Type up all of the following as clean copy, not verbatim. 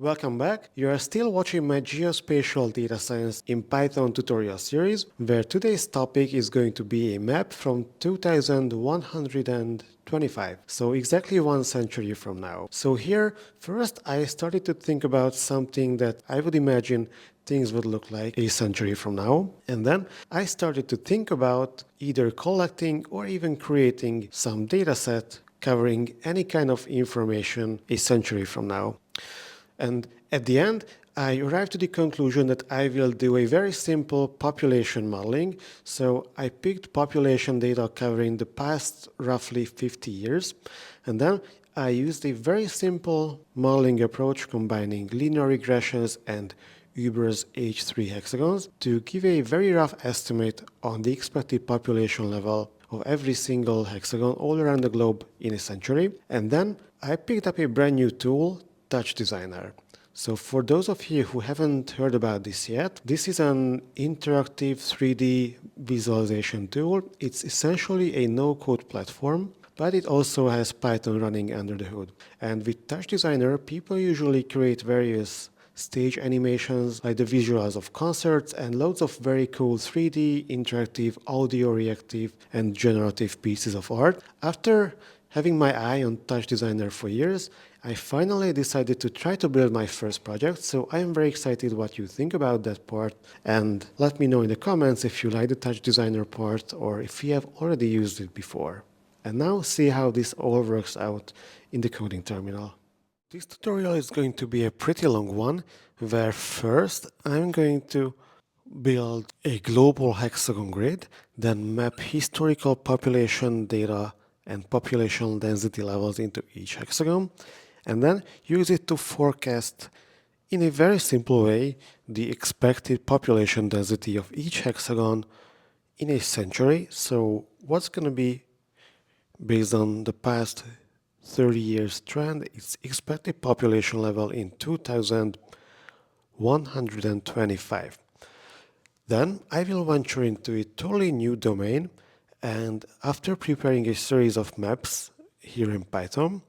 Welcome back. You are still watching my Geospatial Data Science in Python tutorial series, where today's topic is going to be a map from 2125, so exactly 1 century from now. So here, first I started to think about something that I would imagine things would look like a century from now, and then I started to think about either collecting or even creating some data set covering any kind of information a century from now. And at the end, I arrived to the conclusion that I will do a very simple population modeling. So I picked population data covering the past roughly 50 years. And then I used a very simple modeling approach combining linear regressions and Uber's H3 hexagons to give a very rough estimate on the expected population level of every single hexagon all around the globe in a century. And then I picked up a brand new tool, TouchDesigner. So for those of you who haven't heard about this yet, this is an interactive 3D visualization tool. It's essentially a no-code platform, but it also has Python running under the hood. And with TouchDesigner, people usually create various stage animations like the visuals of concerts and loads of very cool 3D, interactive, audio reactive, and generative pieces of art. After having my eye on TouchDesigner for years, I finally decided to try to build my first project, so I am very excited what you think about that part, and let me know in the comments if you like the TouchDesigner part or if you have already used it before. And now see how this all works out in the coding terminal. This tutorial is going to be a pretty long one, where first I'm going to build a global hexagon grid, then map historical population data and population density levels into each hexagon, and then use it to forecast in a very simple way the expected population density of each hexagon in a century. So what's going to be based on the past 30 years trend, its expected population level in 2125. Then I will venture into a totally new domain, and after preparing a series of maps here in Python,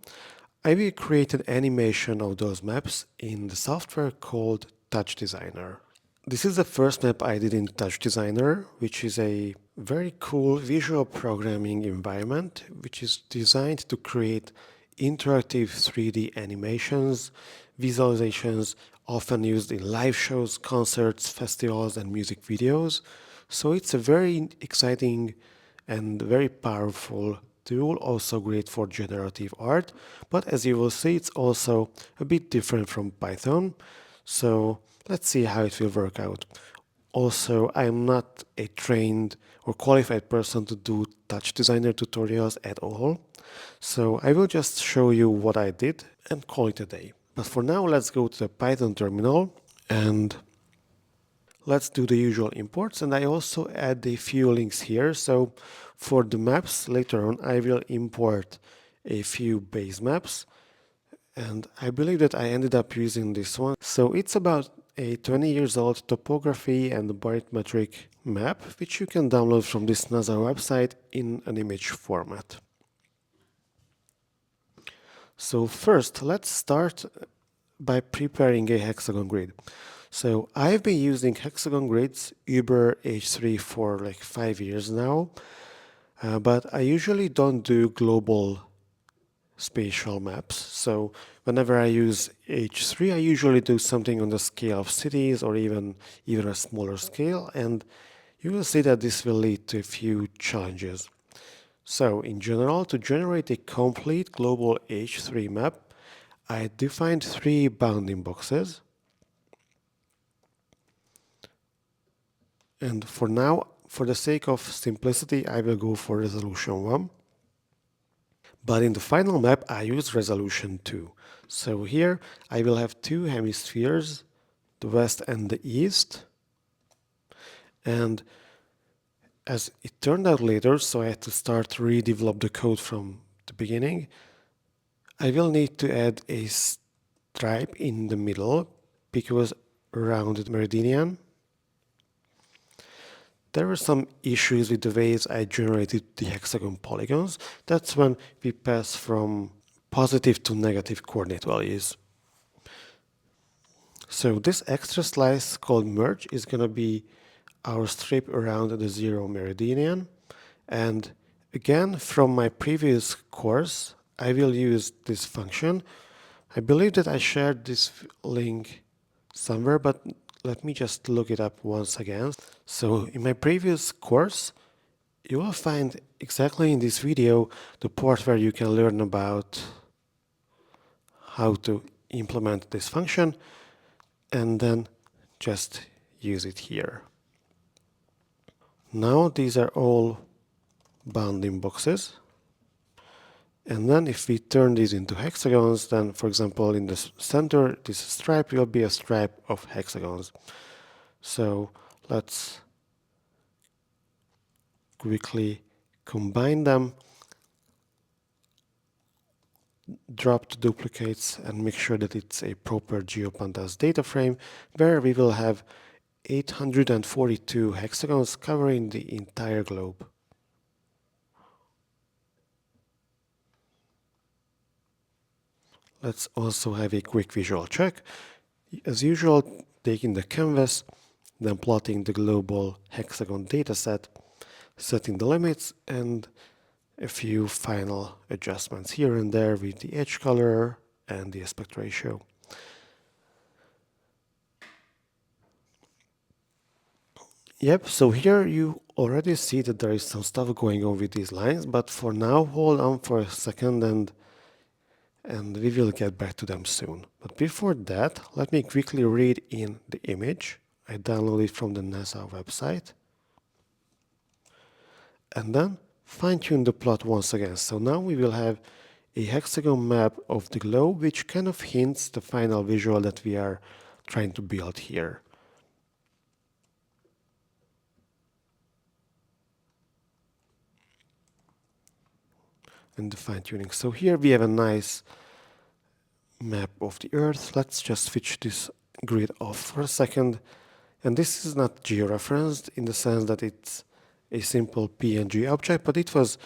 I will create an animation of those maps in the software called TouchDesigner. This is the first map I did in TouchDesigner, which is a very cool visual programming environment, which is designed to create interactive 3D animations, visualizations, often used in live shows, concerts, festivals, and music videos. So it's a very exciting and very powerful tool, also great for generative art. But as you will see, it's also a bit different from Python. So let's see how it will work out. Also, I'm not a trained or qualified person to do TouchDesigner tutorials at all. So I will just show you what I did and call it a day. But for now, let's go to the Python terminal and let's do the usual imports. And I also add a few links here. So for the maps, later on, I will import a few base maps. And I believe that I ended up using this one. So it's about a 20 years old topography and barometric map, which you can download from this NASAl website in an image format. So first, let's start by preparing a hexagon grid. So I've been using hexagon grids, Uber H3 for like 5 years now, but I usually don't do global spatial maps. So whenever I use H3, I usually do something on the scale of cities or even a smaller scale, and you will see that this will lead to a few challenges. So in general, to generate a complete global H3 map, I defined 3 bounding boxes. And for now, for the sake of simplicity, I will go for resolution 1. But in the final map, I use resolution 2. So here I will have 2 hemispheres, the west and the east. And as it turned out later, so I had to start to redevelop the code from the beginning, I will need to add a stripe in the middle because around the meridian. There were some issues with the ways I generated the hexagon polygons. That's when we pass from positive to negative coordinate values. So this extra slice called merge is going to be our strip around the zero meridian. And again, from my previous course, I will use this function. I believe that I shared this link somewhere, but let me just look it up once again. So in my previous course, you will find exactly in this video the part where you can learn about how to implement this function and then just use it here. Now these are all bounding boxes. And then if we turn these into hexagons, then for example in the center, this stripe will be a stripe of hexagons. So let's quickly combine them, drop the duplicates and make sure that it's a proper GeoPandas data frame where we will have 842 hexagons covering the entire globe. Let's also have a quick visual check. As usual, taking the canvas, then plotting the global hexagon dataset, setting the limits, and a few final adjustments here and there with the edge color and the aspect ratio. Yep, so here you already see that there is some stuff going on with these lines, but for now, hold on for a second and we will get back to them soon. But before that, let me quickly read in the image. I downloaded from the NASAl website. And then fine-tune the plot once again. So now we will have a hexagon map of the globe, which kind of hints the final visual that we are trying to build here. And the fine-tuning. So here we have a nice map of the Earth. Let's just switch this grid off for a second. And this is not georeferenced in the sense that it's a simple PNG object, but it was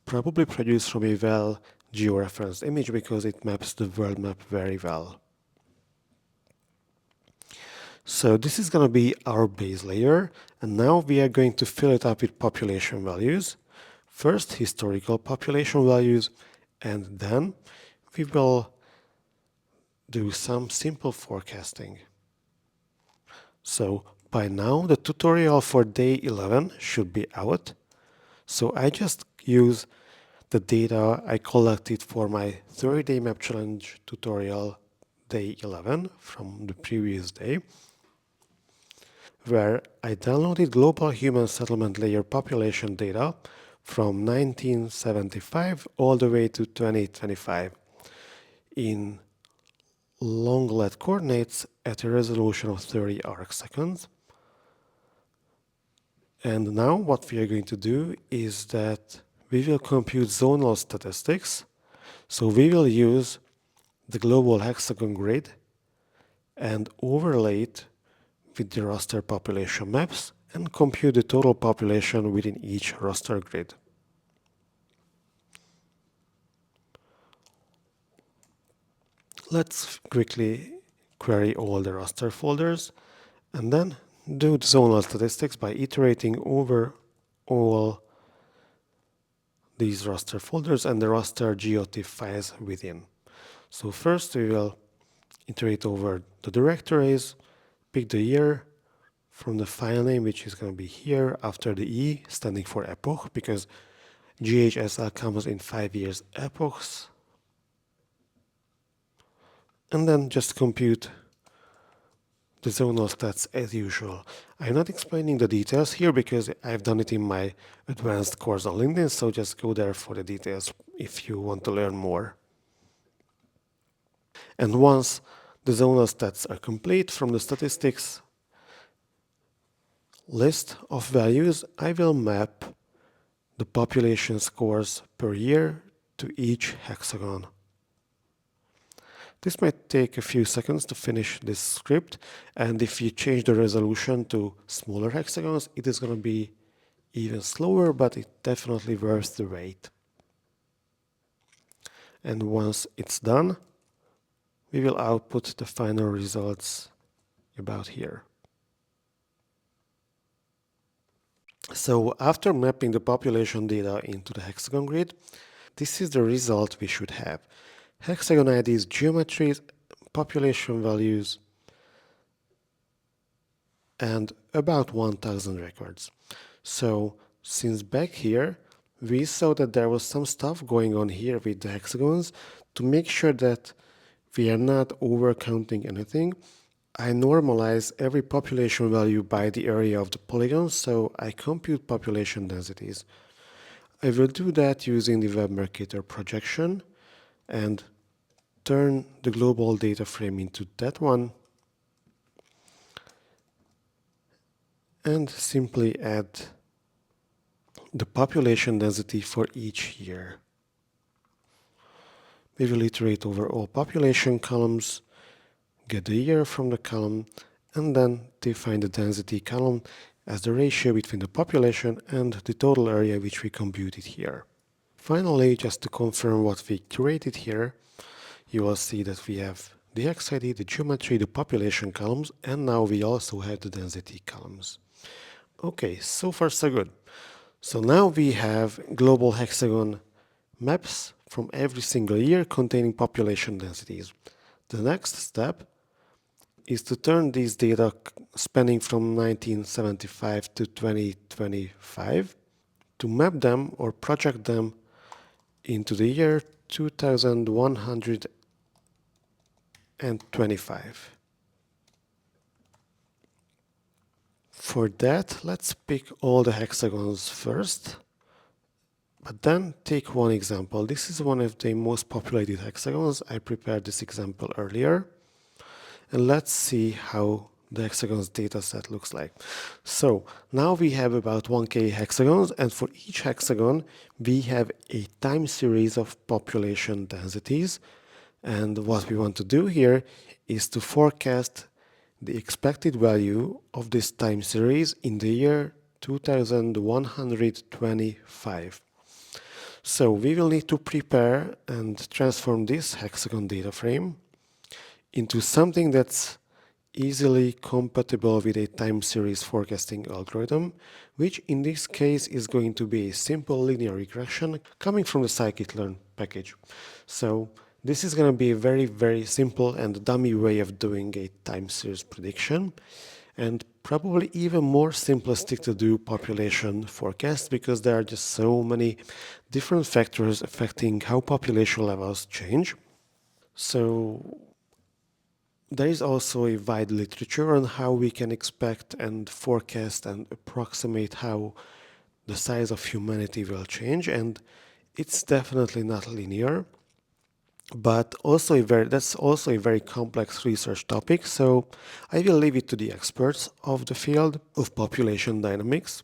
probably produced from a well georeferenced image because it maps the world map very well. So this is going to be our base layer, and now we are going to fill it up with population values. First, historical population values, and then we will do some simple forecasting. So by now, the tutorial for day 11 should be out. So I just use the data I collected for my 30-day map challenge tutorial day 11 from the previous day, where I downloaded global human settlement layer population data from 1975 all the way to 2025 in long-let coordinates at a resolution of 30 arcseconds. And now what we are going to do is that we will compute zonal statistics. So we will use the global hexagon grid and overlay it with the raster population maps and compute the total population within each raster grid. Let's quickly query all the raster folders and then do the zonal statistics by iterating over all these raster folders and the raster geotiff files within. So first we will iterate over the directories, pick the year from the file name, which is going to be here after the E, standing for epoch, because GHSL comes in 5 years epochs. And then just compute the zonal stats as usual. I'm not explaining the details here because I've done it in my advanced course on LinkedIn, so just go there for the details if you want to learn more. And once the zonal stats are complete from the statistics list of values, I will map the population scores per year to each hexagon. This might take a few seconds to finish this script, and if you change the resolution to smaller hexagons, it is going to be even slower, but it's definitely worth the wait. And once it's done, we will output the final results about here. So after mapping the population data into the hexagon grid, this is the result we should have. Hexagon IDs, geometries, population values, and about 1000 records. So since back here, we saw that there was some stuff going on here with the hexagons. To make sure that we are not overcounting anything, I normalize every population value by the area of the polygon, so I compute population densities. I will do that using the Web Mercator projection and turn the global data frame into that one and simply add the population density for each year. We will iterate over all population columns, get the year from the column, and then define the density column as the ratio between the population and the total area which we computed here. Finally, just to confirm what we curated here, you will see that we have the hex ID, the geometry, the population columns, and now we also have the density columns. Okay, so far so good. So now we have global hexagon maps from every single year containing population densities. The next step is to turn these data spanning from 1975 to 2025 to map them or project them into the year 2125. For that, let's pick all the hexagons first, but then take one example. This is one of the most populated hexagons. I prepared this example earlier. And let's see how the hexagons data set looks like. So now we have about 1K hexagons, and for each hexagon, we have a time series of population densities. And what we want to do here is to forecast the expected value of this time series in the year 2125. So we will need to prepare and transform this hexagon data frame into something that's easily compatible with a time series forecasting algorithm, which in this case is going to be a simple linear regression coming from the scikit-learn package. So this is going to be a very, very simple and dummy way of doing a time series prediction, and probably even more simplistic to do population forecast because there are just so many different factors affecting how population levels change. So there is also a wide literature on how we can expect and forecast and approximate how the size of humanity will change, and it's definitely not linear, but also that's also a very complex research topic, so I will leave it to the experts of the field of population dynamics.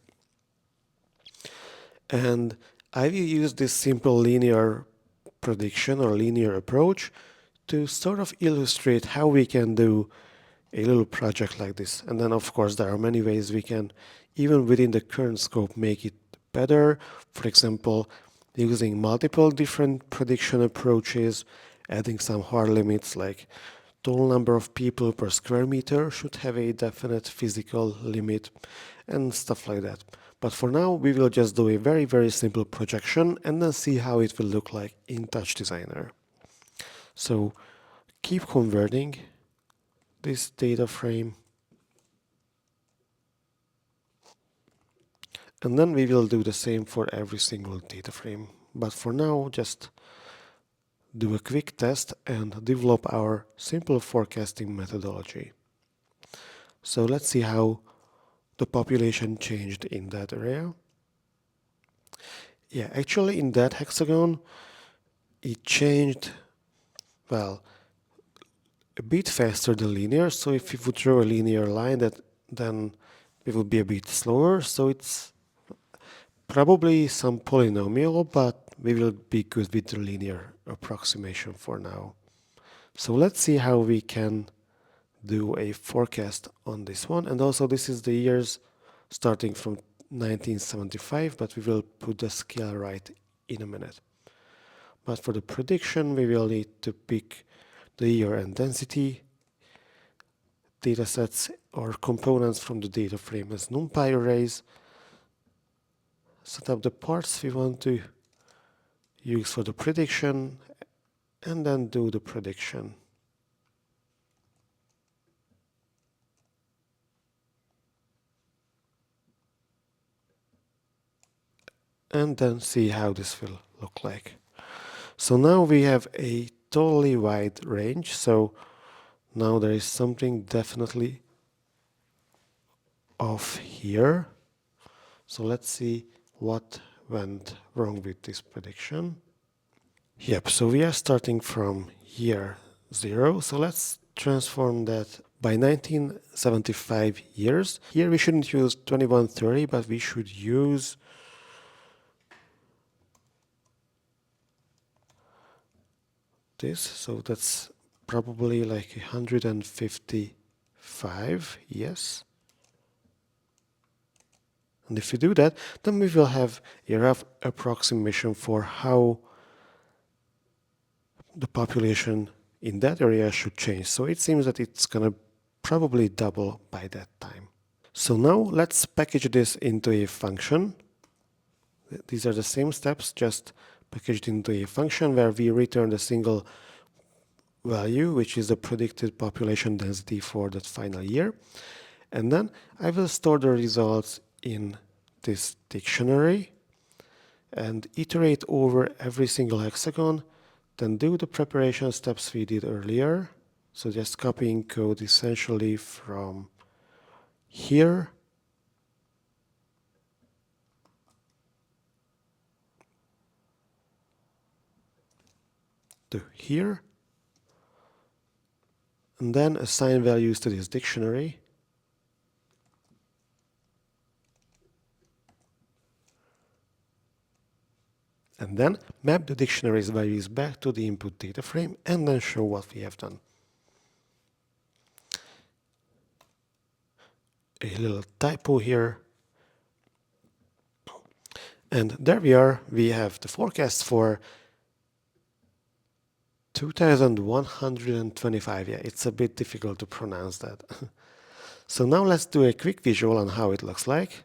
And I will use this simple linear prediction or linear approach to sort of illustrate how we can do a little project like this. And then of course there are many ways we can, even within the current scope, make it better. For example, using multiple different prediction approaches, adding some hard limits like total number of people per square meter should have a definite physical limit and stuff like that. But for now, we will just do a very, very simple projection and then see how it will look like in TouchDesigner. So keep converting this data frame, and then we will do the same for every single data frame. But for now, just do a quick test and develop our simple forecasting methodology. So let's see how the population changed in that area. Yeah, actually in that hexagon, it changed, well, a bit faster than linear. So if we would draw a linear line, then it would be a bit slower. So it's probably some polynomial, but we will be good with the linear approximation for now. So let's see how we can do a forecast on this one. And also this is the years starting from 1975, but we will put the scale right in a minute. But for the prediction, we will need to pick the year and density datasets or components from the data frame as NumPy arrays, set up the parts we want to use for the prediction, and then do the prediction. And then see how this will look like. So now we have a totally wide range, so now there is something definitely off here. So let's see what went wrong with this prediction. Yep, so we are starting from year 0, so let's transform that by 1975 years. Here we shouldn't use 2130, but we should use this, so that's probably like 155, yes. And if we do that, then we will have a rough approximation for how the population in that area should change. So it seems that it's going to probably double by that time. So now let's package this into a function. These are the same steps, just packaged into a function where we return a single value, which is the predicted population density for that final year. And then I will store the results in this dictionary and iterate over every single hexagon, then do the preparation steps we did earlier. So just copying code essentially from here to here, and then assign values to this dictionary. And then map the dictionary's values back to the input data frame and then show what we have done. A little typo here. And there we are. We have the forecast for 2125. Yeah, it's a bit difficult to pronounce that. So now let's do a quick visual on how it looks like.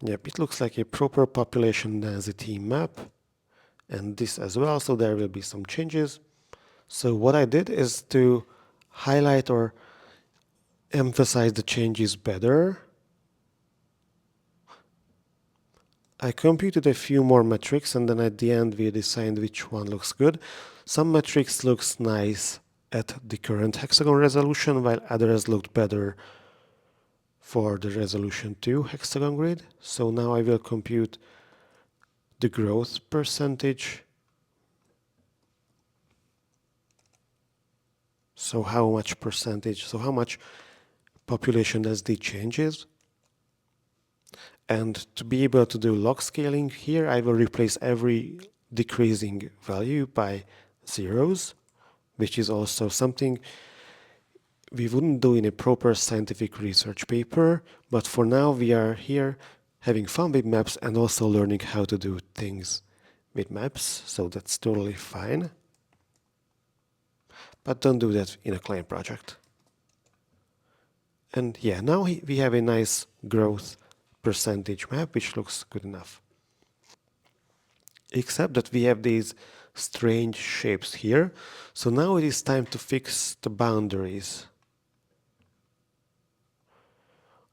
Yep, it looks like a proper population density map, and this as well, so there will be some changes. So what I did is to highlight or emphasize the changes better. I computed a few more metrics, and then at the end we decided which one looks good. Some metrics looks nice at the current hexagon resolution, while others looked better for the resolution 2 hexagon grid. So now I will compute the growth percentage. So how much percentage, so how much population density changes. And to be able to do log scaling here, I will replace every decreasing value by zeros, which is also something we wouldn't do in a proper scientific research paper, but for now we are here having fun with maps and also learning how to do things with maps, so that's totally fine. But don't do that in a client project. And yeah, now we have a nice growth percentage map, which looks good enough. Except that we have these strange shapes here. So now it is time to fix the boundaries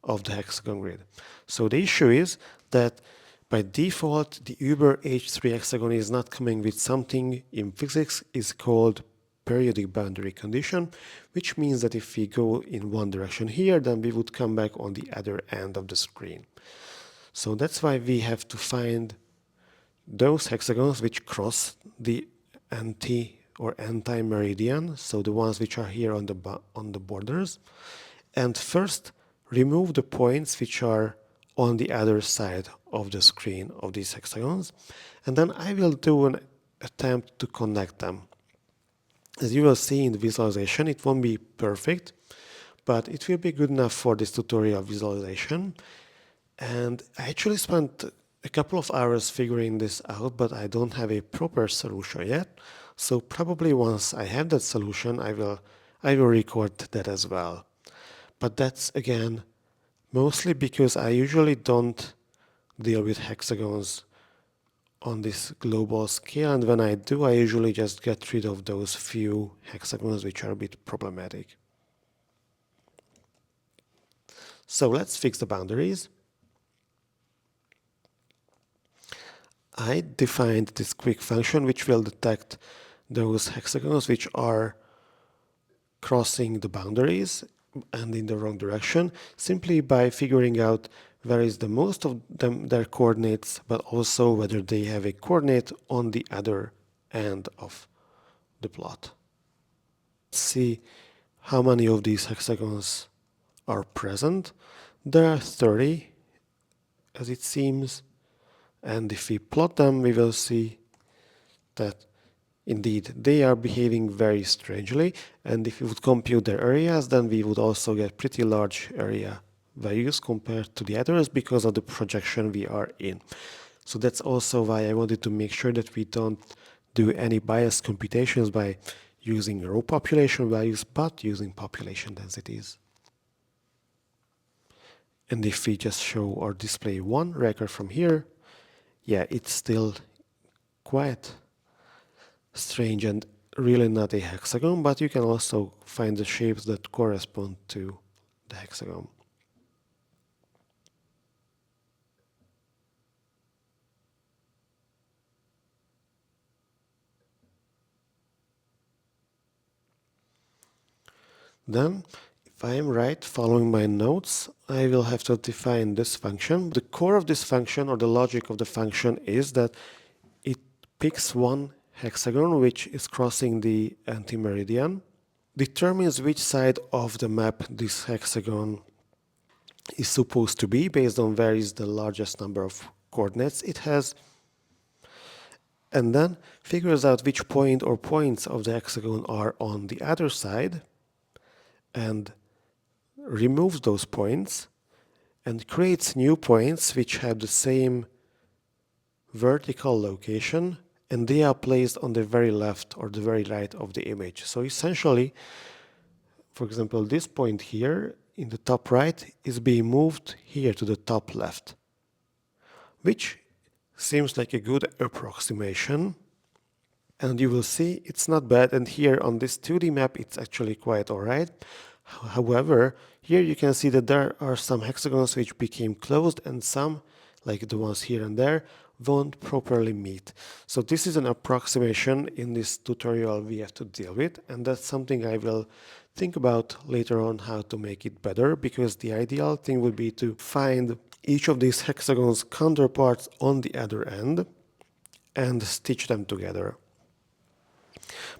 of the hexagon grid. So the issue is that by default, the Uber H3 hexagon is not coming with something in physics is called periodic boundary condition, which means that if we go in one direction here, then we would come back on the other end of the screen. So that's why we have to find those hexagons which cross the anti or anti-meridian, so the ones which are here on the borders, and first remove the points which are on the other side of the screen of these hexagons, and then I will do an attempt to connect them. As you will see in the visualization, it won't be perfect, but it will be good enough for this tutorial visualization. And I actually spent a couple of hours figuring this out, but I don't have a proper solution yet. So probably once I have that solution, I will record that as well. But that's again mostly because I usually don't deal with hexagons on this global scale, and when I do, I usually just get rid of those few hexagons which are a bit problematic. So let's fix the boundaries. I defined this quick function which will detect those hexagons which are crossing the boundaries and in the wrong direction, simply by figuring out where is the most of them, their coordinates, but also whether they have a coordinate on the other end of the plot. Let's see how many of these hexagons are present. There are 30, as it seems, and if we plot them, we will see that indeed they are behaving very strangely, and if we would compute their areas, then we would also get pretty large area values compared to the others because of the projection we are in. So that's also why I wanted to make sure that we don't do any biased computations by using raw population values, but using population densities. And if we just show or display one record from here, yeah, it's still quite strange and really not a hexagon, but you can also find the shapes that correspond to the hexagon. Then, if I am right, following my notes, I will have to define this function. The core of this function, or the logic of the function, is that it picks one hexagon which is crossing the antimeridian, determines which side of the map this hexagon is supposed to be based on where is the largest number of coordinates it has, and then figures out which point or points of the hexagon are on the other side and removes those points and creates new points which have the same vertical location, and they are placed on the very left or the very right of the image. So essentially, for example, this point here in the top right is being moved here to the top left, which seems like a good approximation. And you will see it's not bad, and here on this 2D map it's actually quite alright. However, here you can see that there are some hexagons which became closed and some, like the ones here and there, won't properly meet. So this is an approximation in this tutorial we have to deal with, and that's something I will think about later on how to make it better, because the ideal thing would be to find each of these hexagons counterparts on the other end and stitch them together.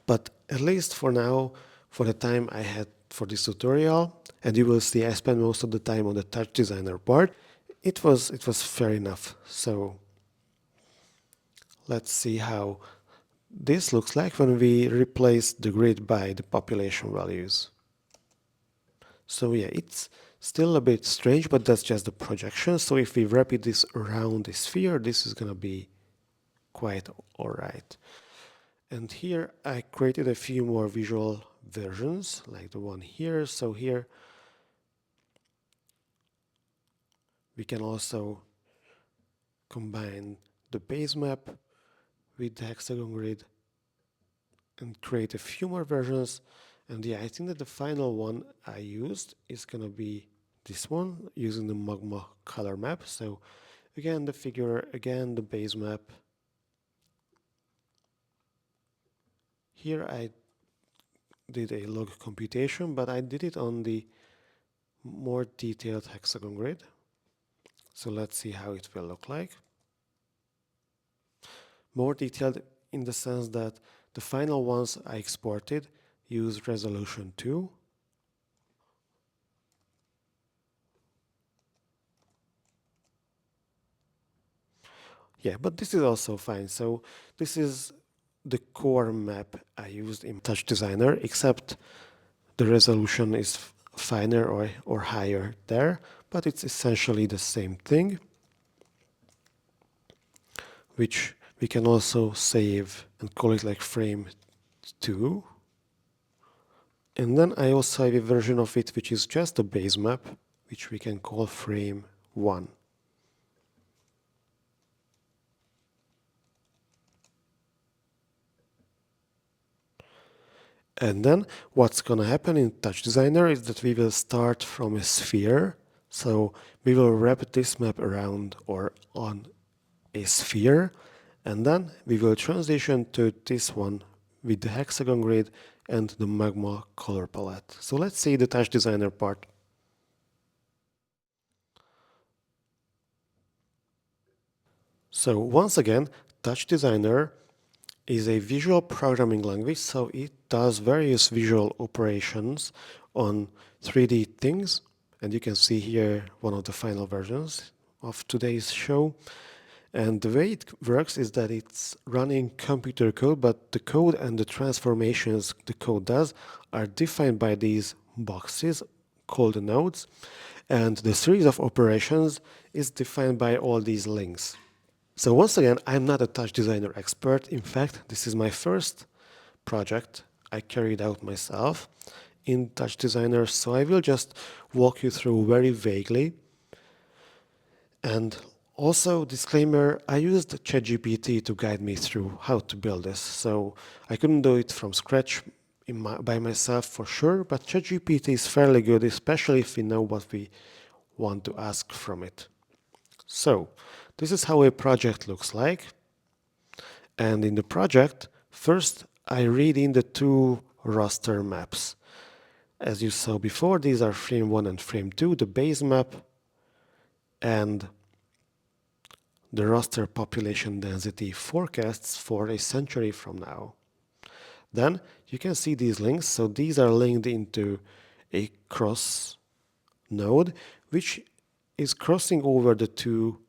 But at least for now, for the time I had for this tutorial, and you will see I spent most of the time on the TouchDesigner part, it was fair enough. So let's see how this looks like when we replace the grid by the population values. So yeah, it's still a bit strange, but that's just the projection. So if we wrap this around the sphere, this is gonna be quite alright. And here I created a few more visual versions, like the one here. So here we can also combine the base map with the hexagon grid and create a few more versions. And yeah, I think that the final one I used is gonna be this one, using the magma color map. So again, the figure, again, the base map. Here I did a log computation, but I did it on the more detailed hexagon grid. So let's see how it will look like. More detailed in the sense that the final ones I exported use resolution 2. Yeah, but this is also fine. So this is the core map I used in TouchDesigner, except the resolution is finer or higher there, but it's essentially the same thing, which we can also save and call it like frame 2. And then I also have a version of it which is just a base map, which we can call frame 1. And then what's going to happen in TouchDesigner is that we will start from a sphere. So we will wrap this map around or on a sphere, and then we will transition to this one with the hexagon grid and the magma color palette. So let's see the TouchDesigner part. So once again, TouchDesigner is a visual programming language, so it does various visual operations on 3D things. And you can see here one of the final versions of today's show. And the way it works is that it's running computer code, but the code and the transformations the code does are defined by these boxes called nodes. And the series of operations is defined by all these links. So once again, I'm not a TouchDesigner expert. In fact, this is my first project I carried out myself in TouchDesigner, so I will just walk you through very vaguely. And also, disclaimer, I used ChatGPT to guide me through how to build this, so I couldn't do it from scratch by myself for sure, but ChatGPT is fairly good, especially if we know what we want to ask from it. So, this is how a project looks like. And in the project, first I read in the two raster maps. As you saw before, these are frame 1 and frame 2, the base map and the raster population density forecasts for a century from now. Then you can see these links. So these are linked into a cross node, which is crossing over the two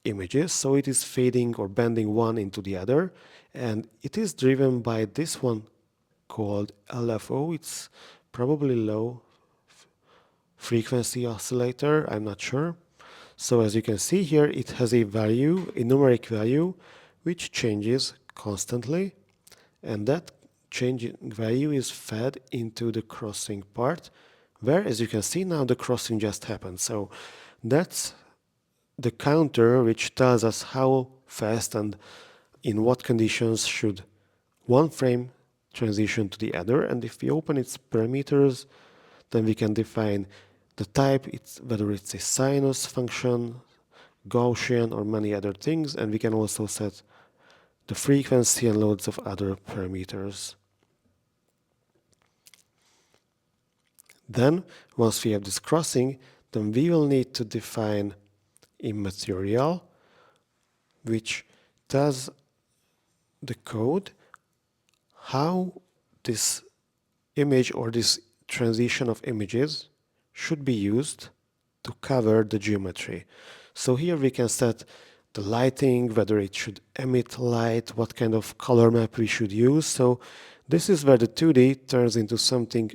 images. So it is fading or bending one into the other. And it is driven by this one called LFO. It's probably low frequency oscillator. I'm not sure. So as you can see here, it has a value, a numeric value, which changes constantly. And that changing value is fed into the crossing part, where, as you can see now, the crossing just happened. So that's the counter which tells us how fast and in what conditions should one frame transition to the other. And if we open its parameters, then we can define the type, whether it's a sinus function, Gaussian, or many other things, and we can also set the frequency and loads of other parameters. Then, once we have this crossing, then we will need to define a material which tells the code how this image or this transition of images should be used to cover the geometry. So here we can set the lighting, whether it should emit light, what kind of color map we should use. So this is where the 2D turns into something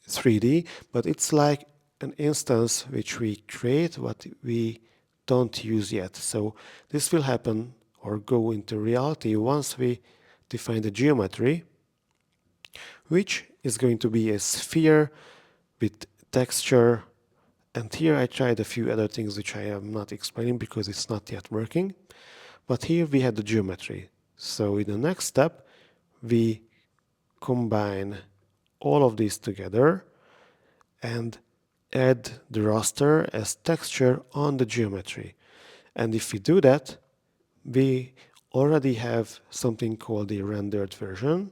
3D, but it's like an instance which we create what we don't use yet. So this will happen or go into reality once we define the geometry, which is going to be a sphere with texture. And here I tried a few other things which I am not explaining because it's not yet working. But here we had the geometry. So in the next step, we combine all of these together and add the raster as texture on the geometry. And if we do that, we already have something called the rendered version,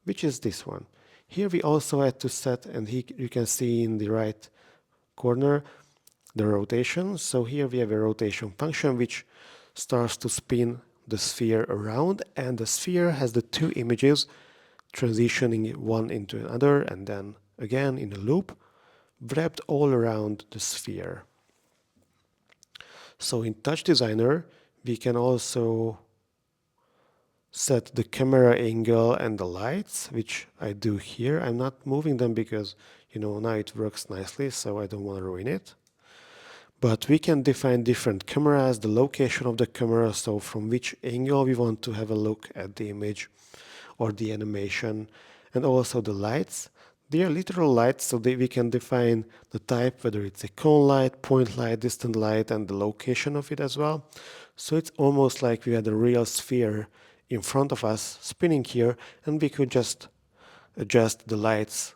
which is this one. Here we also had to set, and here you can see in the right corner, the rotation. So here we have a rotation function which starts to spin the sphere around, and the sphere has the two images transitioning one into another and then again in a loop wrapped all around the sphere. So in TouchDesigner we can also set the camera angle and the lights, which I do here. I'm not moving them because now it works nicely, so I don't want to ruin it. But we can define different cameras, the location of the camera, so from which angle we want to have a look at the image. or the animation, and also the lights. They are literal lights, so we can define the type, whether it's a cone light, point light, distant light, and the location of it as well. So it's almost like we had a real sphere in front of us spinning here, and we could just adjust the lights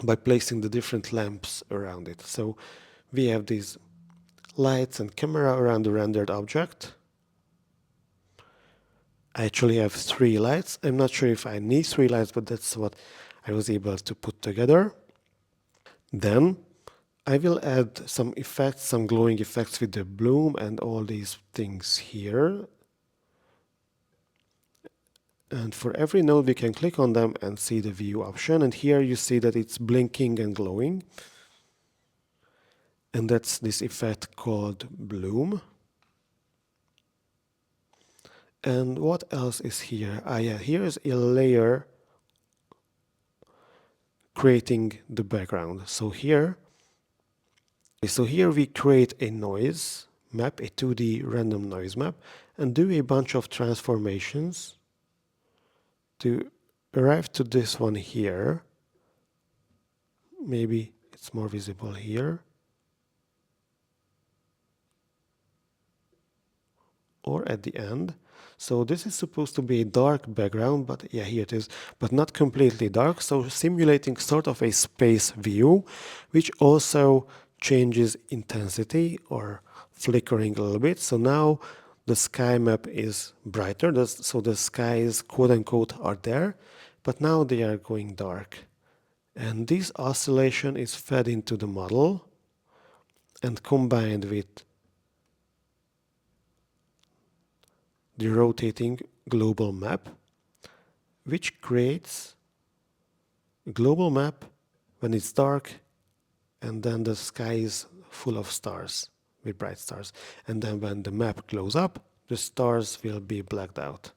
by placing the different lamps around it. So we have these lights and camera around the rendered object. I actually have 3 lights. I'm not sure if I need 3 lights, but that's what I was able to put together. Then I will add some effects, some glowing effects with the bloom and all these things here. And for every node we can click on them and see the view option. And here you see that it's blinking and glowing. And that's this effect called bloom. And what else is here? Yeah, here is a layer creating the background. So here we create a noise map, a 2D random noise map, and do a bunch of transformations to arrive to this one here. Maybe it's more visible here. Or at the end. So this is supposed to be a dark background, but yeah, here it is, but not completely dark. So simulating sort of a space view, which also changes intensity or flickering a little bit. So now the sky map is brighter, so the skies, quote unquote, are there, but now they are going dark. And this oscillation is fed into the model and combined with the rotating global map, which creates a global map when it's dark, and then the sky is full of stars, with bright stars. And then when the map glows up, the stars will be blacked out.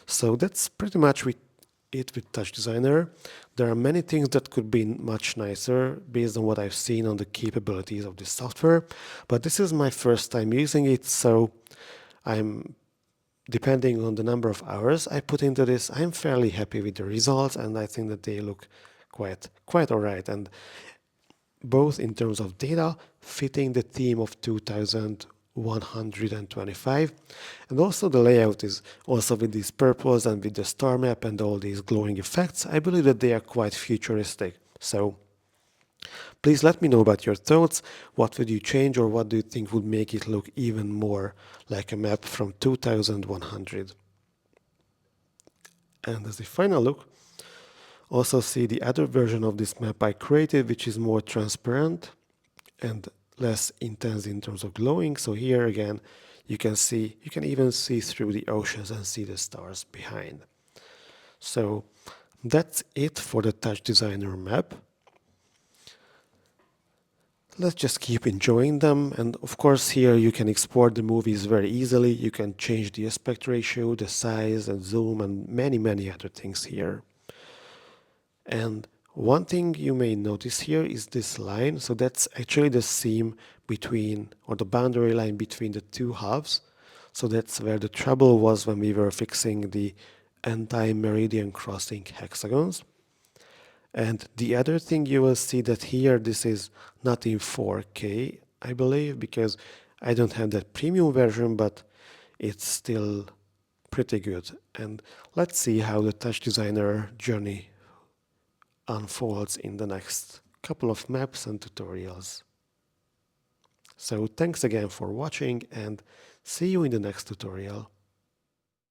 So that's pretty much it with TouchDesigner. There are many things that could be much nicer based on what I've seen on the capabilities of this software, but this is my first time using it, so depending on the number of hours I put into this, I'm fairly happy with the results, and I think that they look quite alright, and both in terms of data fitting the theme of 2125, and also the layout is also with these purples and with the star map and all these glowing effects. I believe that they are quite futuristic. So please let me know about your thoughts. What would you change, or what do you think would make it look even more like a map from 2100? And as a final look, also see the other version of this map I created, which is more transparent and less intense in terms of glowing. So here again, you can even see through the oceans and see the stars behind. So that's it for the TouchDesigner map. Let's just keep enjoying them, and of course here you can export the movies very easily. You can change the aspect ratio, the size and zoom, and many other things here. And one thing you may notice here is this line. So that's actually the seam between, or the boundary line between the two halves. So that's where the trouble was when we were fixing the anti-meridian crossing hexagons. And the other thing you will see that here this is not in 4K, I believe, because I don't have that premium version, but it's still pretty good. And let's see how the TouchDesigner journey unfolds in the next couple of maps and tutorials. So thanks again for watching, and see you in the next tutorial.